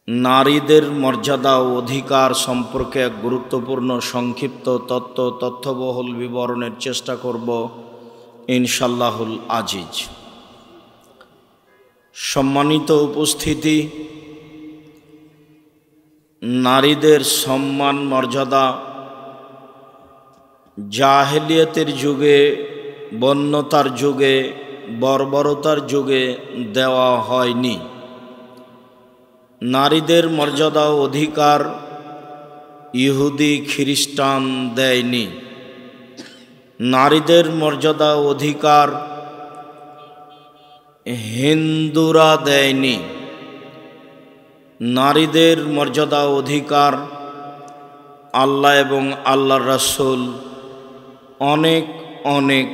নারীদের মর্যাদা ও অধিকার সম্পর্কে এক গুরুত্বপূর্ণ সংক্ষিপ্ত তথ্যবহুল বিবরণের চেষ্টা করব ইনশাল্লাহুল আজিজ। সম্মানিত উপস্থিতি, নারীদের সম্মান মর্যাদা জাহেলিয়াতের যুগে, বন্যতার যুগে, বর্বরতার যুগে দেওয়া হয়নি। নারীদের মর্যাদা ও অধিকার ইহুদি খ্রিস্টান দেয়নি। নারীদের মর্যাদা ও অধিকার হিন্দুরা দেয়নি। নারীদের মর্যাদা ও অধিকার আল্লাহ এবং আল্লাহর রাসূল অনেক অনেক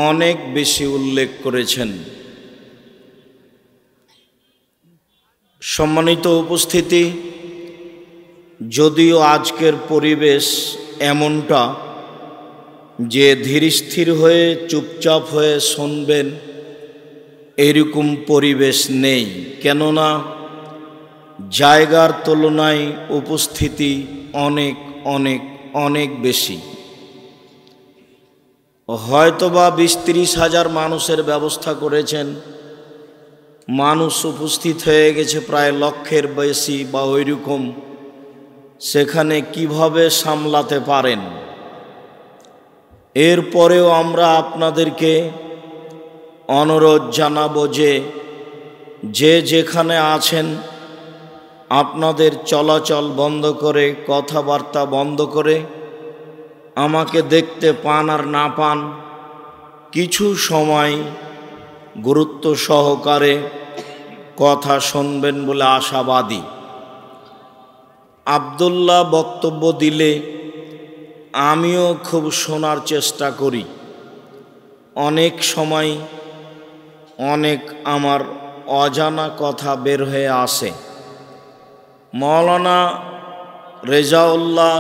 অনেক বেশি উল্লেখ করেছেন। সম্মানিত উপস্থিতি, যদিও আজকের পরিবেশ এমনটা যে ধীরস্থির হয়ে চুপচাপ হয়ে শুনবেন এরকম পরিবেশ নেই, কেননা জায়গার তুলনায় উপস্থিতি অনেক অনেক অনেক বেশি। হয়তোবা ২০-৩০ হাজার মানুষের ব্যবস্থা করেছেন, মানুষ উপস্থিত হয়ে গেছে প্রায় লক্ষের বেশি বা ওইরকম। সেখানে কিভাবে সামলাতে পারেন? এরপরেও আমরা আপনাদেরকে অনুরোধ জানাবো যে যেখানে আছেন আপনাদের চলাচল বন্ধ করে, কথাবার্তা বন্ধ করে, আমাকে দেখতে পান আর না পান কিছু সময় গুরুত্ব সহকারে কথা শুনবেন বলে আশাবাদী। আব্দুল্লাহ বক্তব্য দিলে আমিও খুব শোনার চেষ্টা করি। অনেক সময় অনেক আমার অজানা কথা বের হয়ে আসে। মাওলানা রেজাউল্লাহ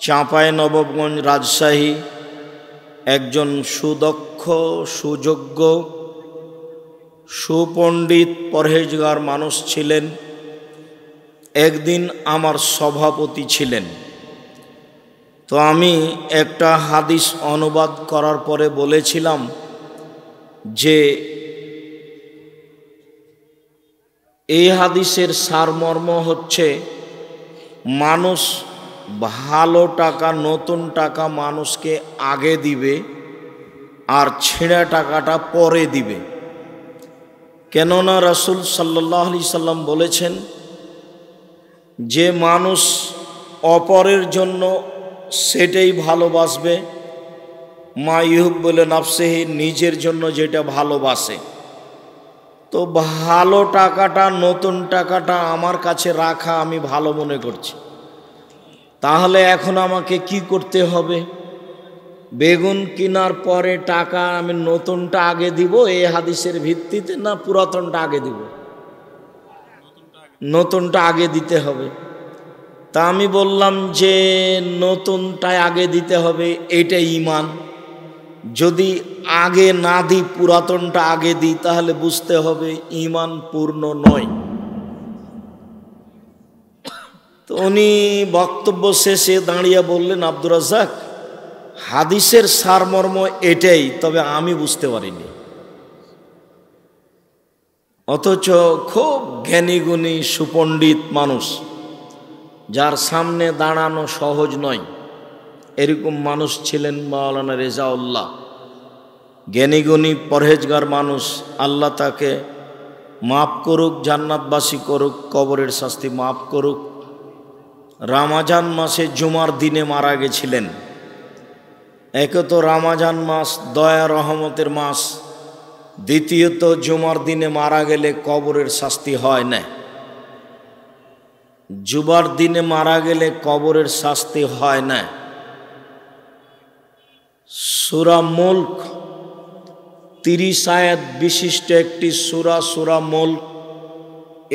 চাঁপাইনবাবগঞ্জ রাজশাহী একজন সুদক্ষ, সুযোগ্য, সুপণ্ডিত, পরহেজগার মানুষ ছিলেন। একদিন আমার সভাপতি ছিলেন। তো আমি একটা হাদিস অনুবাদ করার পরে বলেছিলাম যে এই হাদিসের সারমর্ম হচ্ছে, মানুষ ভালো টাকা, নতুন টাকা মানুষকে আগে দিবে আর ছেঁড়া টাকাটা পরে দিবে। কেননা রাসূল সাল্লাল্লাহু আলাইহি সাল্লাম বলেছেন যে মানুষ অপরের জন্য সেটাই ভালোবাসবে, মা ইউহিব্বু লিনাফসিহি, নিজের জন্য যেটা ভালোবাসে। তো ভালো টাকাটা, নতুন টাকাটা আমার কাছে রাখা আমি ভালো মনে করছি। তাহলে এখন আমাকে কি করতে হবে? বেগুন কেনার পরে টাকা আমি নতুনটা আগে দিব এই হাদিসের ভিত্তিতে, না পুরাতনটা আগে দিব? নতুনটা আগে দিতে হবে। তা আমি বললাম যে নতুনটাই আগে দিতে হবে, এটাই ঈমান। যদি আগে না দিই, পুরাতনটা আগে দিই, তাহলে বুঝতে হবে ঈমান পূর্ণ নয়। তো উনি বক্তব্য শেষে দাঁড়িয়ে বললেন, আব্দুর রাজ্জাক, হাদিসের সারমর্ম এটাই, তবে আমি বুঝতে পারিনি। অথচ খুব জ্ঞানীগুণী, সুপণ্ডিত মানুষ, যার সামনে দাঁড়ানো সহজ নয়, এরকম মানুষ ছিলেন মাওলানা রেজাউল্লাহ। জ্ঞানীগুণী, পরহেজগার মানুষ। আল্লাহ তাকে মাফ করুক, জান্নাতবাসী করুক, কবরের শাস্তি মাফ করুক। রমজান মাসে জুমার দিনে মারা গেছিলেন। একে তো রমজান মাস দয়া রহমতের মাস, দ্বিতীয়ত জুমার দিনে মারা গেলে কবরের শাস্তি হয় না। জুমার দিনে মারা গেলে কবরের শাস্তি হয় না। সূরা মুলক 30 আয়াত বিশিষ্ট একটি সূরা, সূরা মুলক।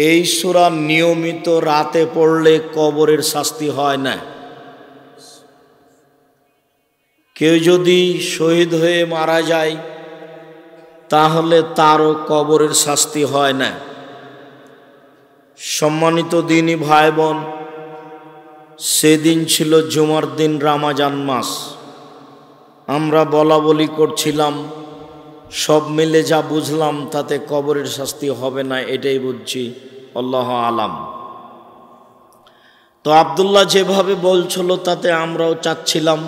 এই সূরা নিয়মিত রাতে পড়লে কবরের শাস্তি হয় না। কেউ যদি শহীদ হয়ে মারা যায় তাহলে তারও কবরের শাস্তি হয় না। সম্মানিত দিনী ভাই বোন, সেদিন ছিল জুমার দিন, রমজান মাস। আমরা বলা বলি করছিলাম, সব মিলে যা বুঝলাম তাতে কবরের শাস্তি হবে না, এটাই বুঝছি, আল্লাহ আলাম। তো আব্দুল্লাহ যেভাবে বলছিল তাতে আমরাও চাচ্ছিলাম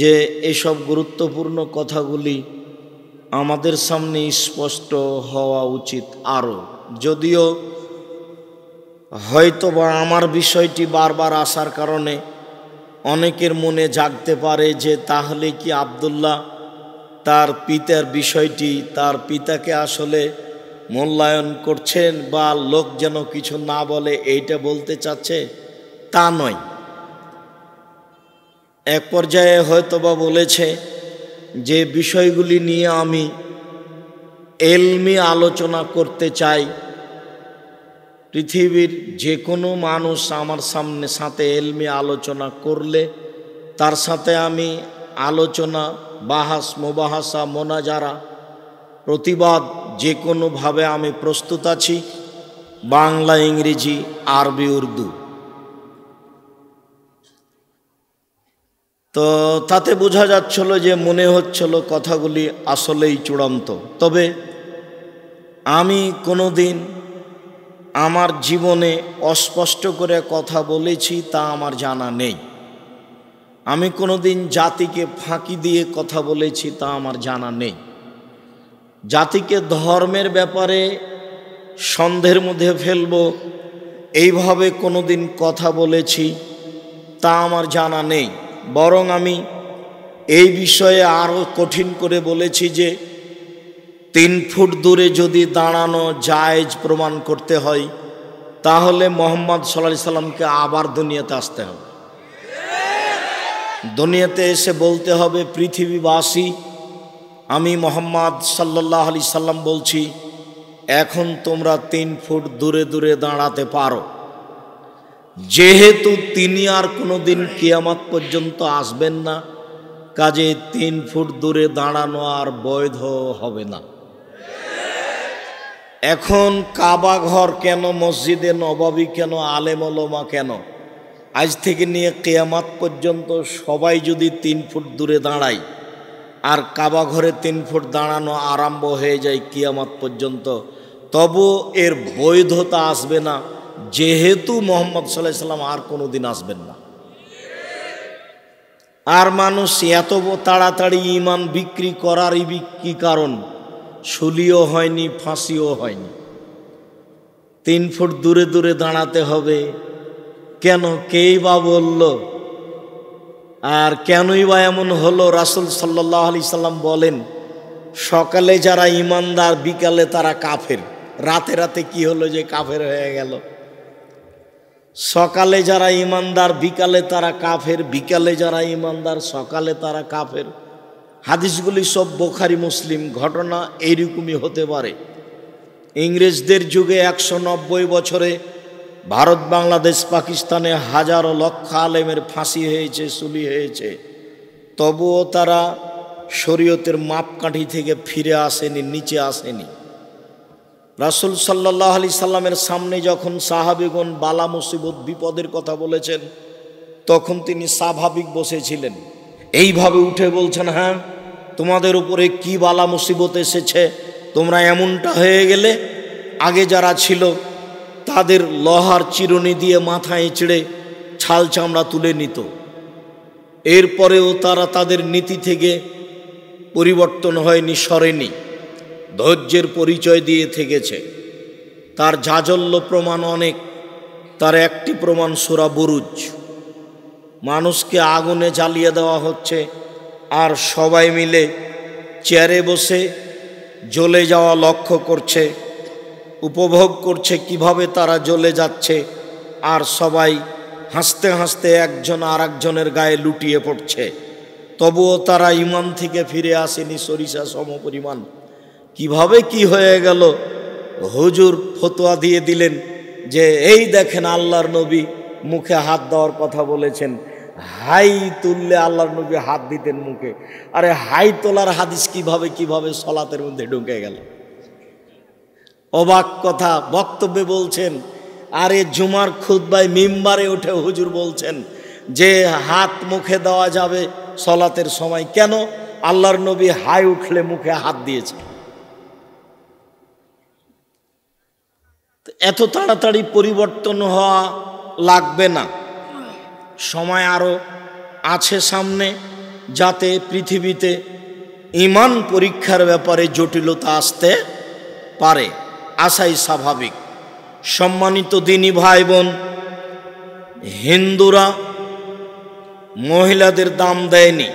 যে এসব গুরুত্বপূর্ণ কথাগুলি আমাদের সামনে স্পষ্ট হওয়া উচিত আরও। যদিও হয়তো বা আমার বিষয়টি বারবার আসার কারণে অনেকের মনে জাগতে পারে যে তাহলে কি আব্দুল্লাহ তার পিতার বিষয়টি, তার পিতাকে আসলে মূল্যায়ন করছেন বা লোক যেন কিছু না বলে এইটা বলতে চাচ্ছে, তা নয়। এক পর্যায়ে হয়তো বা বলেছে যে বিষয়গুলি নিয়ে আমি এলমি আলোচনা করতে চাই। পৃথিবীর যে কোনো মানুষ আমার সাথে এলমি আলোচনা করলে তার সাথে আমি আলোচনা, বাহাস, মুবাহাসা, মোনাজারা, প্রতিবাদ যে কোনোভাবে আমি প্রস্তুত আছি, বাংলা, ইংরেজি, আরবি, উর্দু। তো তাতে বোঝা যাচ্ছিল যে মনে হচ্ছিল কথাগুলি আসলেই চূড়ান্ত। তবে আমি কোনোদিন আমার জীবনে অস্পষ্ট করে কথা বলেছি তা আমার জানা নেই। আমি কোনোদিন জাতিকে ফাঁকি দিয়ে কথা বলেছি তা আমার জানা নেই। জাতিকে ধর্মের ব্যাপারে সন্দেহের মধ্যে ফেলব এইভাবে কোনোদিন কথা বলেছি তা আমার জানা নেই। বরং আমি এই বিষয়ে আরও কঠিন করে বলেছি যে 3 ফুট দূরে যদি দাঁড়ানো জায়েজ প্রমাণ করতে হয় তাহলে মুহাম্মদ সাল্লাল্লাহু আলাইহি সাল্লামকে আবার দুনিয়াতে আসতে হবে। দুনিয়াতে এসে বলতে হবে, পৃথিবীবাসী, আমি মুহাম্মদ সাল্লাল্লাহু আলাইহি সাল্লাম বলছি, এখন তোমরা 3 ফুট দূরে দূরে দাঁড়াতে পারো। যেহেতু তিনি আর কোনোদিন কিয়ামত পর্যন্ত আসবেন না, কাজে 3 ফুট দূরে দাঁড়ানো আর বৈধ হবে না। এখন কাবা ঘর কেন, মসজিদে নববী কেন, আলেম ওলামা কেন, আজ থেকে নিয়ে কিয়ামত পর্যন্ত সবাই যদি 3 ফুট দূরে দাঁড়ায় আর কাবা ঘরে 3 ফুট দাঁড়ানো আরম্ভ হয়ে যায় কিয়ামত পর্যন্ত, তবু এর বৈধতা আসবে না, যেহেতু মুহাম্মদ সাল্লাল্লাহু আলাইহি সাল্লাম আর কোনোদিন আসবেন না। আর মানুষ এত তাড়াতাড়ি ঈমান বিক্রি করারই কি কারণ? শুলিও হয়নি, ফাঁসিও হয়নি, 3 ফুট দূরে দূরে দাঁড়াতে হবে কেন? কেই বা বলল? আর কেনই বা এমন হলো? রাসূল সাল্লাল্লাহু আলাইহি সাল্লাম বলেন, সকালে যারা ঈমানদার বিকালে তারা কাফের। রাতে রাতে কি হলো যে কাফের হয়ে গেল? সকালে যারা ঈমানদার বিকালে তারা কাফের, বিকালে যারা ঈমানদার সকালে তারা কাফের। হাদিসগুলি সব বুখারী, মুসলিম। ঘটনা এইরকমই হতে পারে। ইংরেজদের যুগে 190 বছরে ভারত, বাংলাদেশ, পাকিস্তানে হাজারো লক্ষ আলেমের ফাঁসি হয়েছে, সুলি হয়েছে, তবুও তারা শরীয়তের মাপকাঠি থেকে ফিরে আসেনি, নিচে আসেনি। রাসূল সাল্লাল্লাহু আলাইহি সাল্লামের সামনে যখন সাহাবীগণ বালা মুসিবত বিপদের কথা বলেছেন, তখন তিনি স্বাভাবিক বসেছিলেন। এইভাবে উঠে বলছেন, হ্যাঁ, তোমাদের উপরে কি বালা মুসিবত এসেছে, তোমরা এমনটা হয়ে গেলে? আগে যারা ছিল তাদের লোহার চিরুনি দিয়ে মাথায় চিড়ে ছাল চামড়া তুলে নিত। এরপরেও তারা তাদের নীতি থেকে পরিবর্তন হয়নি, সরেনি, ধৈর্যের পরিচয় দিয়ে থেকেছে। তার জাজল্য প্রমাণ অনেক। তার একটি প্রমাণ সূরা বুরুজ। মানুষকে আগুনে জ্বালিয়ে দেওয়া হচ্ছে আর সবাই মিলে চেয়ারে বসে জ্বলে যাওয়া লক্ষ্য করছে, উপভোগ করছে কিভাবে তারা জ্বলে যাচ্ছে, আর সবাই হাসতে হাসতে একজন আর একজনের গায়ে লুটিয়ে পড়ছে। তবুও তারা ঈমান থেকে ফিরে আসেনি সরিষা সমপরিমাণ। কিভাবে কি হয়ে গেল? হুজুর ফতোয়া দিয়ে দিলেন যে এই দেখেন আল্লাহর নবী মুখে হাত দেওয়ার কথা বলেছেন, হাই তুললে আল্লাহর নবী হাত দিতেন মুখে। আরে হাই তোলার হাদিস কিভাবে সলাতের মধ্যে ঢুকে গেল? অবাক কথা, বক্তব্যে বলছেন, আরে জুমার খুতবায় মিম্বারে উঠে হুজুর বলছেন যে হাত মুখে দেওয়া যাবে সলাতের সময়। কেন? আল্লাহর নবী হাই উঠলে মুখে হাত দিয়েছে। এত তাড়াতাড়ি পরিবর্তন হওয়া লাগবে না, সময় আরো আছে সামনে, যাতে পৃথিবীতে ঈমান পরীক্ষার ব্যাপারে জটিলতা আসতে পারে, আসাই স্বাভাবিক। সম্মানিত দিনী ভাই বোন, হিন্দুরা মহিলাদের দাম দেয়নি,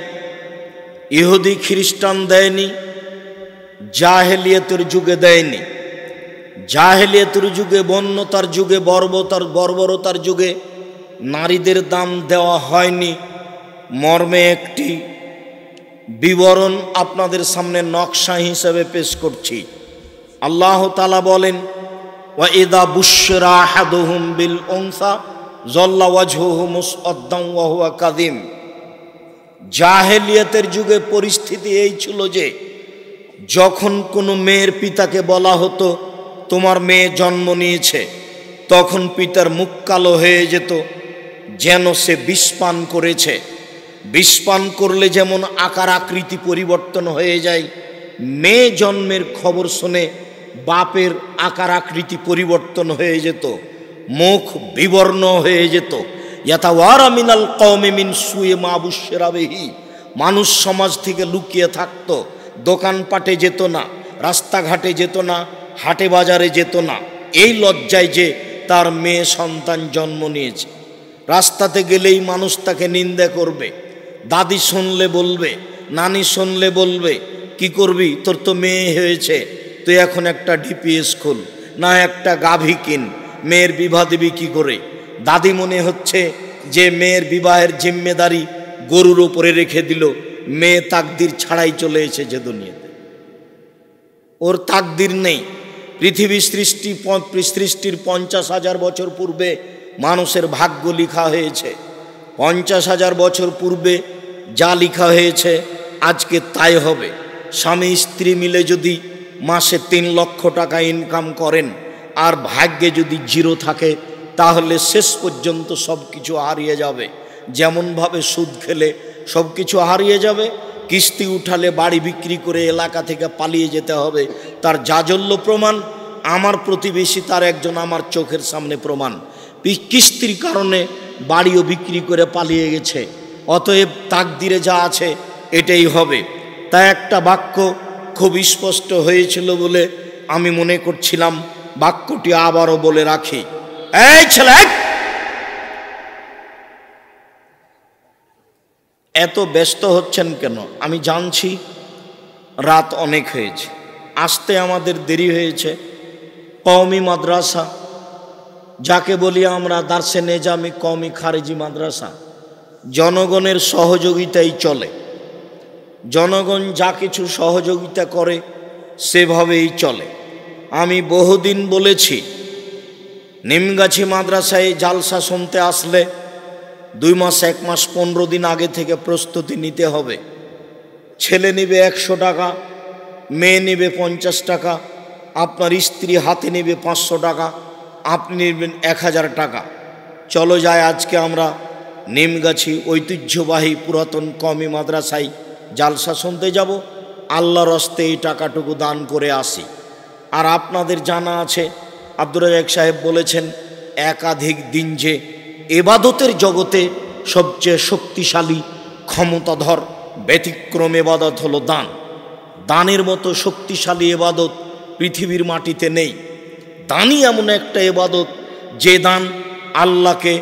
ইহুদি খ্রিস্টান দেয়নি, জাহেলিয়াতের যুগে দেয়নি। জাহেলিয়াতের যুগে, বন্যতার যুগে, বর্বরতার যুগে নারীদের দাম দেওয়া হয়নি। মর্মে একটি বিবরণ আপনাদের সামনে নকশা হিসেবে পেশ করছি। আল্লাহ তাআলা বলেন, ওয়া ইযা বুশশিরা আহাদুহুম বিল উনসা যাল্লা ওয়াজহুহু মুসআদ্দান ওয়া হুয়া কাযিম। জাহেলিয়াতের যুগে পরিস্থিতি এই ছিল যে যখন কোনো মেয়ের পিতাকে বলা হতো তোমার মেয়ে জন্ম নিয়েছে, তখন পিতার মুখ কালো হয়ে যেত, যেন সে বিষ পান করেছে। বিষ পান করলে যেমন আকার আকৃতি পরিবর্তন হয়ে যায়, মেয়ে জন্মের খবর শুনে বাপের আকার আকৃতি পরিবর্তন হয়ে যেত, মুখ বিবর্ণ হয়ে যেত। ইয়াতাওয়ারা মিনাল কওমি মিন সুই মা বুশশিরা বিহি। মানুষ সমাজ থেকে লুকিয়ে থাকতো, দোকানপাটে যেত না, রাস্তাঘাটে যেত না, হাটে বাজারে যেত না, এই লজ্জায় যে তার মেয়ে সন্তান জন্ম নিয়েছে। রাস্তাতে গেলেই মানুষ তাকে নিন্দা করবে, দাদি শুনলে বলবে, নানি শুনলে বলবে, কি করবি, তোর তো মেয়ে হয়েছে, তুই এখন একটা ডিপিএস খুল, না একটা গাভী কিন, মেয়ের বিবাহ দিবি কি করে। দাদি মনে হচ্ছে যে মেয়ের বিবাহের জিম্মেদারি গরুর উপরে রেখে দিল, মেয়ে তাকদির ছাড়াই চলে এসেছে দুনিয়াতে, ওর তাকদির নেই। পৃথিবী সৃষ্টির 50,000 বছর পূর্বে মানুষের ভাগ্য লেখা হয়েছে। 50,000 বছর পূর্বে যা লেখা হয়েছে আজকে তাই হবে। স্বামী স্ত্রী মিলে যদি মাসে 3 লক্ষ টাকা ইনকাম করেন আর ভাগ্যে যদি 0 থাকে, তাহলে শেষ পর্যন্ত সব কিছু হারিয়ে যাবে। যেমনভাবে সুদ খেলে সব কিছু হারিয়ে যাবে, কিস্তি উঠালে বাড়ি বিক্রি করে এলাকা থেকে পালিয়ে যেতে হবে, তার জাজল্য প্রমাণ আমার প্রতিবেশী তার একজন আমার চোখের সামনে প্রমাণ। কিস্তির কারণে বাড়িও বিক্রি করে পালিয়ে গেছে। অতএব তাকদিরে যা আছে এটাই হবে। তাই একটা বাক্য খুব স্পষ্ট হয়েছিল বলে আমি মনে করছিলাম বাক্যটি আবারও বলে রাখি। এই ছেলে, এত ব্যস্ত হচ্ছেন কেন? আমি জানছি রাত অনেক হয়েছে, আসতে আমাদের দেরি হয়েছে। কওমি মাদ্রাসা, যাকে বলি আমরা দারসে নেজামি কওমি খারেজি মাদ্রাসা, জনগণের সহযোগিতাই চলে। জনগণ যা কিছু সহযোগিতা করে সেভাবেই চলে। আমি বহুদিন বলেছি, নিমগাছি মাদ্রাসায় জালসা শুনতে আসলে 2 মাস 1 মাস 15 দিন আগে থেকে প্রস্তুতি নিতে হবে। ছেলে নেবে 100 টাকা, মেয়ে নেবে 50 টাকা, আপনার স্ত্রী হাতে নেবে 500 টাকা, আপনি নেবেন 1000 টাকা। চলো যায় আজকে আমরা নিমগাছি ঐতিহ্যবাহী পুরাতন কওমি মাদ্রাসায় জালসা শুনতে যাব, আল্লাহর হস্তে এই টাকাটুকু দান করে আসি। আর আপনাদের জানা আছে, আব্দুর রাজ্জাক সাহেব বলেছেন একাধিক দিন যে এবাদতের জগতে সবচেয়ে শক্তিশালী ক্ষমতাধর ব্যতিক্রম এবাদত হলো দান। দানের মতো শক্তিশালী এবাদত পৃথিবীর মাটিতে নেই। দানই এমন একটা এবাদত যে দান আল্লাহকে,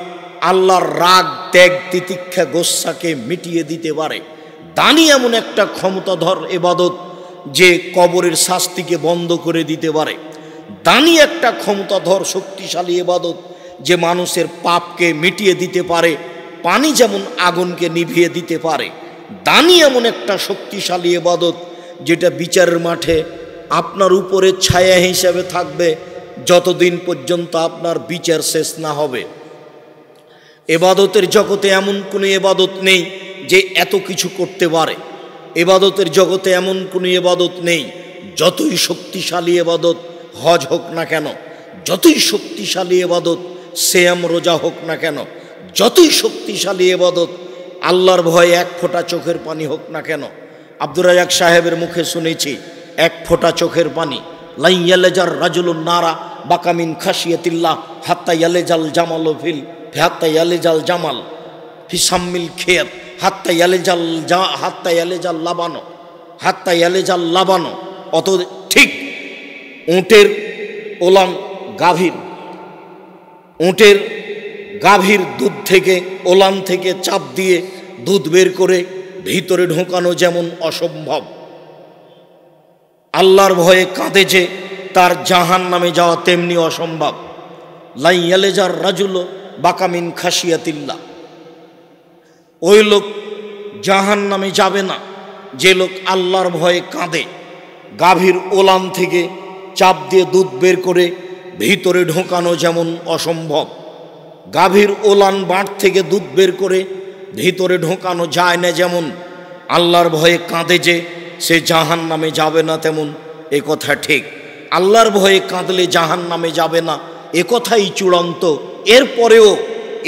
আল্লাহর রাগ, ত্যাগ, তিতিক্ষা, গোস্সাকে মিটিয়ে দিতে পারে। দানই এমন একটা ক্ষমতাধর এবাদত যে কবরের শাস্তিকে বন্ধ করে দিতে পারে। দানই একটা ক্ষমতাধর শক্তিশালী এবাদত যে মানুষের পাপকে মিটিয়ে দিতে পারে, পানি যেমন আগুনকে নিভিয়ে দিতে পারে। দানই এমন একটা শক্তিশালী এবাদত যেটা বিচারের মাঠে আপনার উপরে ছায়া হিসাবে থাকবে যতদিন পর্যন্ত আপনার বিচার শেষ না হবে। এবাদতের জগতে এমন কোনো এবাদত নেই যে এত কিছু করতে পারে। এবাদতের জগতে এমন কোনো এবাদত নেই, যতই শক্তিশালী এবাদত হজ হোক না কেন, যতই শক্তিশালী ইবাদত সিয়াম রোজা হোক না কেন, যতই শক্তিশালী ইবাদত আল্লাহর ভয়ে এক ফোঁটা চোখের পানি হোক না কেন, আব্দুর রাজ্জাক সাহেবের মুখে শুনেছি এক ফোঁটা চোখের পানি, লাই ইয়ালেজার রাজুলুন নারা বাকামিন খাসিয়াতিল্লাহ হাত্তা ইয়ালেজাল জামাল ফিল হাত্তা ইয়ালেজাল জামাল ফিসাম্মিল খেয়াত হাত্তা ইয়ালেজাল লাবানো। অত ঠিক উটের ওলান গাভীর দুধ থেকে ওলান থেকে চাপ দিয়ে দুধ বের করে ভিতরে ঢোকানো যেমন অসম্ভব, আল্লাহর ভয়ে কাঁদে যে তার জাহান নামে যাওয়া তেমনি অসম্ভব। লাই ইয়ালেজার রাজুল বাকামিন খাসিয়াতিল্লাহ, ওই লোক জাহান নামে যাবে না যে লোক আল্লাহর ভয়ে কাঁদে, গাভীর ওলান থেকে চাপ দিয়ে দুধ বের করে ভিতরে ঢোকানো যেমন অসম্ভব, গাভীর ওলান বাঁট থেকে দুধ বের করে ভিতরে ঢোকানো যায় না যেমন, আল্লাহর ভয়ে কাঁদে যে সে জাহান নামে যাবে না তেমন। এ কথা ঠিক, আল্লাহর ভয়ে কাঁদলে জাহান নামে যাবে না এ কথাই চূড়ান্ত। এরপরেও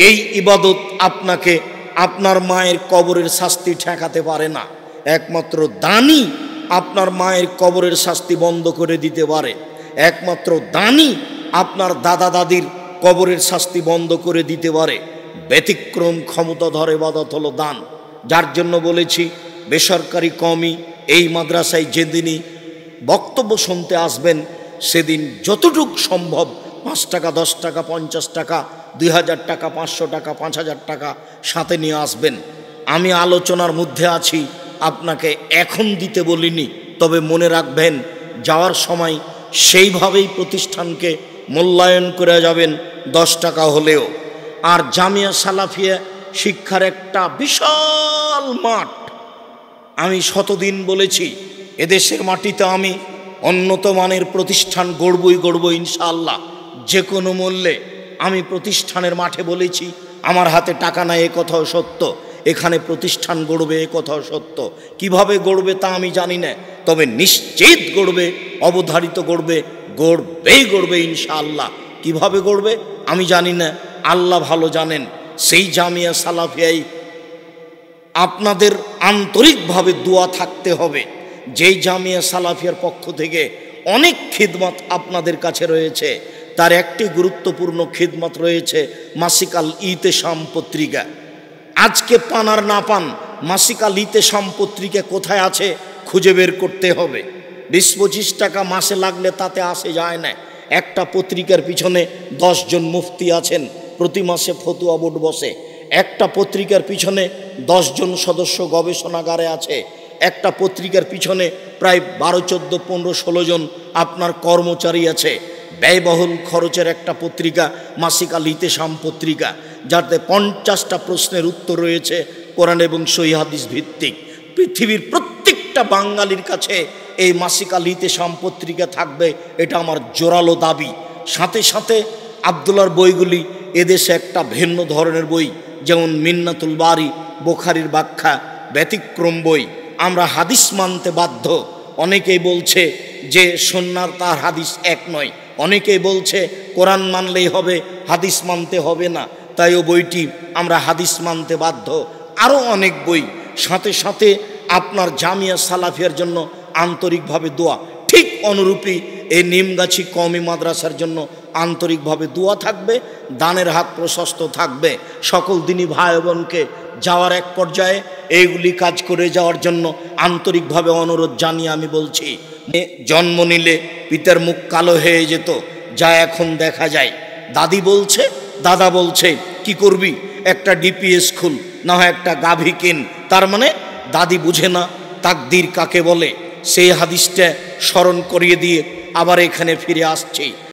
এই ইবাদত আপনাকে আপনার মায়ের কবরের শাস্তি ঠেকাতে পারে না। একমাত্র দানি আপনার মায়ের কবরের শাস্তি বন্ধ করে দিতে পারে, একমাত্র দানি আপনার দাদা দাদির কবরের শাস্তি বন্ধ করে দিতে পারে। ব্যতিক্রম ক্ষমতাধর ইবাদত হলো দান। যার জন্য বলেছি বেসরকারি কওমি এই মাদ্রাসায় যেদিনই বক্তব্য শুনতে আসবেন সেদিন যতটুকু সম্ভব 5 টাকা 10 টাকা 50 টাকা 2000 টাকা 500 টাকা 5000 টাকা সাথে নিয়ে আসবেন। আমি আলোচনার মধ্যে আছি, আপনাকে এখন দিতে বলিনি, তবে মনে রাখবেন যাওয়ার সময় সেইভাবেই প্রতিষ্ঠানকে মূল্যায়ন করে যাবেন 10 টাকা হলেও। আর জামিয়া সালাফিয়া শিক্ষার একটা বিশাল মাঠ, আমি শতদিন বলেছি এদেশের মাটিতে আমি উন্নত মানের প্রতিষ্ঠান গড়বই ইনশাআল্লাহ, যে কোনো মূল্যে। আমি প্রতিষ্ঠানের মাঠে বলেছি আমার হাতে টাকা নাই, এ কথাও সত্য। এখানে প্রতিষ্ঠান গড়বে এ কথাও সত্য। কিভাবে গড়বে তা আমি জানি না, তবে নিশ্চিত গড়বে, অবধারিত গড়বে ইনশাআল্লাহ। কিভাবে গড়বে আমি জানি না, আল্লাহ ভালো জানেন। সেই জামিয়া সালাফিয়াই আপনাদের আন্তরিকভাবে দোয়া থাকতে হবে। যেই জামিয়া সালাফিয়ার পক্ষ থেকে অনেক খিদমত আপনাদের কাছে রয়েছে, তার একটি গুরুত্বপূর্ণ খিদমত রয়েছে মাসিকাল ইতেশাম পত্রিকা। আজকে পান আর না পান, মাসিকাল ইতেশাম পত্রিকা কোথায় আছে খুঁজে বের করতে হবে। 20-25 টাকা মাসে লাগলে তাতে আসে যায় না। একটা পত্রিকার পিছনে 10 জন মুফতি আছেন, প্রতি মাসে ফতুয়া বোর্ড বসে। একটা পত্রিকার পিছনে 10 জন সদস্য গবেষণাগারে আছে। একটা পত্রিকার পিছনে প্রায় 12, 14, 15, 16 জন আপনার কর্মচারী আছে। ব্যয়বহুল খরচের একটা পত্রিকা মাসিকাল ইতেশাম পত্রিকা, যাতে 50টা প্রশ্নের উত্তর রয়েছে কোরআন এবং সহিহ হাদিস ভিত্তিক। পৃথিবীর প্রত্যেকটা বাঙালির কাছে এই মাসিকাল ইতেশাম পত্রিকা থাকবে, এটা আমার জোরালো দাবি। সাথে সাথে আব্দুল্লাহর বইগুলি এদেশে একটা ভিন্ন ধরনের বই, যেমন মিন্নাতুল বারি, বুখারীর ব্যাখ্যা, ব্যতিক্রম বই। আমরা হাদিস মানতে বাধ্য। অনেকেই বলছে যে সুন্নাহ তার হাদিস এক নয়, অনেকেই বলছে কোরআন মানলেই হবে, হাদিস মানতে হবে না, তাই ও বইটি আমরা হাদিস মানতে বাধ্য। আরও অনেক বই। সাথে সাথে আপনার জামিয়া সালাফিয়ার জন্য আন্তরিকভাবে দোয়া। ঠিক অনুরূপী এই নিমগাছি কওমি মাদ্রাসার জন্য আন্তরিকভাবে দোয়া থাকবে, দানের হাত প্রশস্ত থাকবে। সকল দিনী ভাই বোনকে যাওয়ার এক পর্যায়ে এইগুলি কাজ করে যাওয়ার জন্য আন্তরিকভাবে অনুরোধ জানিয়ে আমি বলছি, জন্ম নিলে পিতার মুখ কালো হয়ে যেত, যা এখন দেখা যায়। দাদি বলছে, দাদা বলছে কি করবি, একটা ডিপিএস খুল, না হয় একটা গাভী কিন। তার মানে দাদি বুঝে না তাকদীর কাকে বলে। সেই হাদিসটা স্মরণ করিয়ে দিয়ে আবার এখানে ফিরে আসছি।